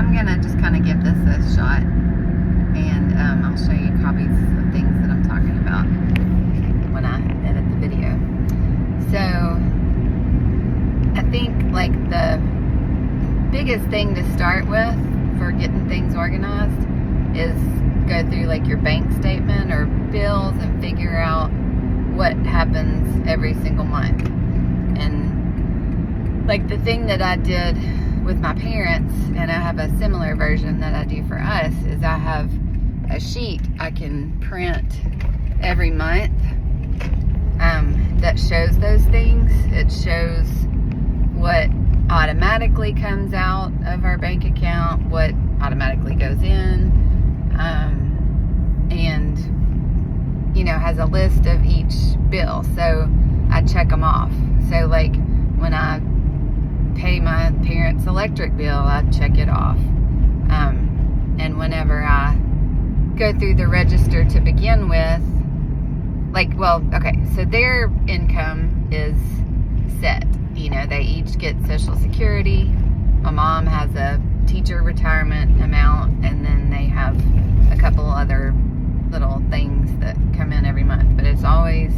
I'm gonna just kind of give this a shot, and I'll show you copies of things that I'm talking about when I edit the video. So I think like the biggest thing to start with for getting things organized is go through like your bank statement or bills and figure out what happens every single month. And like the thing that I did with my parents, and I have a similar version that I do for us, is I have a sheet I can print every month that shows those things. It shows what automatically comes out of our bank account, what automatically goes in, and you know, has a list of each bill, so I check them off. So like when I pay my parents' electric bill, I check it off, and whenever I go through the register to begin with, like, well, okay, so their income is set. You know, they each get Social Security. My mom has a teacher retirement amount, and then they have a couple other little things that come in every month, but it's always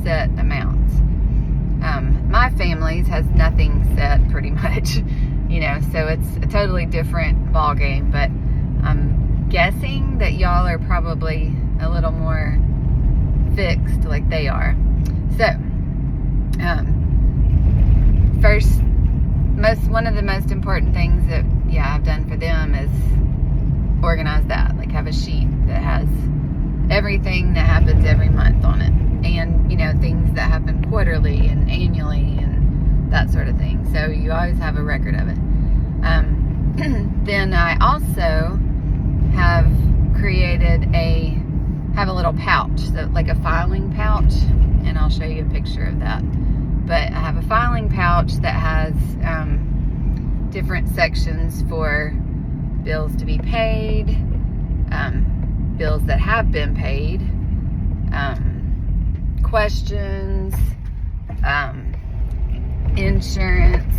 set amounts. My family's has nothing set pretty much, you know, so it's a totally different ball game, but I'm guessing that y'all are probably a little more fixed like they are. So, first, one of the most important things that, yeah, I've done for them is organize that, like have a sheet that has everything that happens every month on it, and you know, things that happen quarterly and annually and that sort of thing, so you always have a record of it. Then I also have created a little pouch, so like a filing pouch, and I'll show you a picture of that. But I have a filing pouch that has different sections for bills to be paid, bills that have been paid, questions, insurance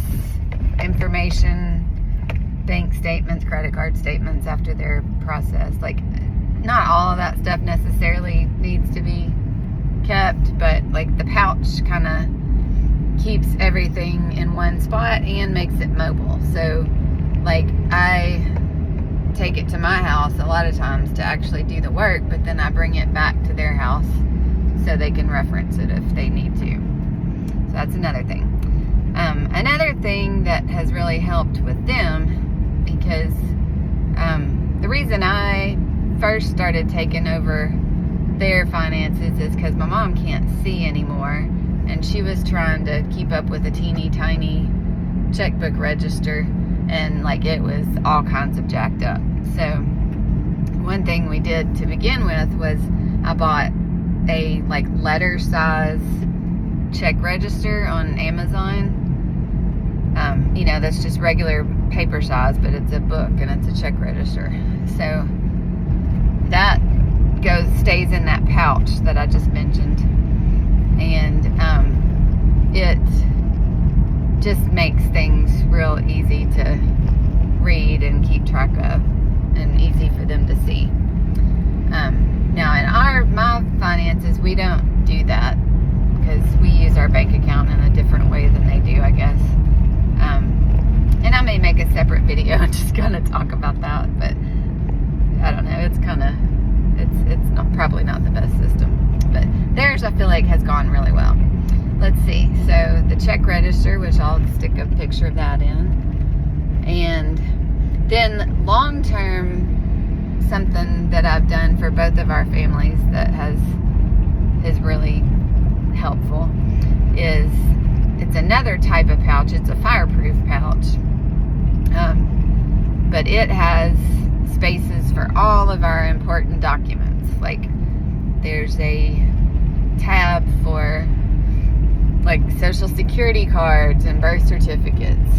information, bank statements, credit card statements after they're processed. Like, not all of that stuff necessarily needs to be kept, but like the pouch kind of keeps everything in one spot and makes it mobile. So like I take it to my house a lot of times to actually do the work, but then I bring it back to their house so they can reference it if they need to. So that's another thing. Another thing that has really helped with them, because the reason I first started taking over their finances is because my mom can't see anymore, and she was trying to keep up with a teeny tiny checkbook register, and like it was all kinds of jacked up. So one thing we did to begin with was I bought a like letter size check register on Amazon. You know, that's just regular paper size, but it's a book and it's a check register. So that stays in that pouch that I just mentioned, and it just makes things real easy to read and keep track of, and easy for them to see. Now in my finances, we don't do that because we use our bank account in a different way than they do, I guess. And I may make a separate video and just kind of talk about that, but I don't know, it's not, probably not the best system, but theirs I feel like has gone really well. Let's see, so the check register, which I'll stick a picture of that in, and then long term, something that I've done for both of our families that is really helpful is, it's another type of pouch. It's a fireproof pouch, but it has spaces for all of our important documents. Like there's a tab for like Social Security cards and birth certificates,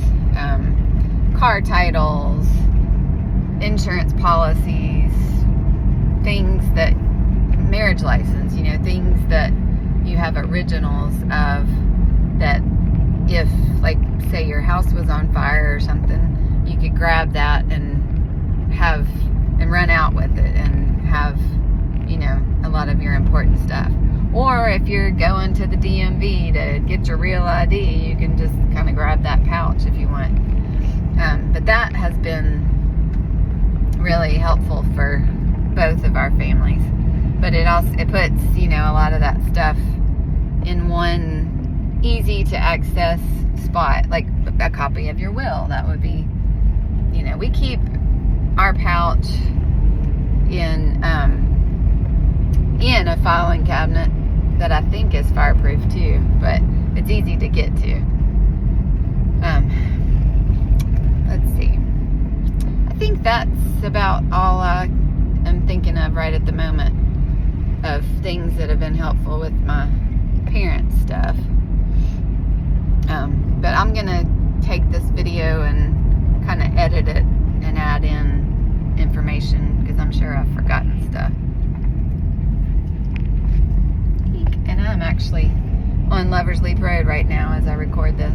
car titles, insurance policies, things that, marriage license, you know, things that you have originals of, that if, like, say your house was on fire or something, you could grab that and it and have, you know, a lot of your important stuff. Or if you're going to the DMV to get your real ID, you can just kind of grab that pouch if you want. But that has been really helpful for both of our families. But it puts, you know, a lot of that stuff in one easy to access spot, like a copy of your will. That would be, you know, we keep our pouch in a filing cabinet that I think is fireproof too, but it's easy to get to. Let's see. I think that's about all I am thinking of right at the moment of things that have been helpful with my parents' stuff. But I'm gonna take this video and kind of edit it and add in information because I'm sure I've forgotten stuff. And I'm actually on Lover's Leap Road right now as I record this.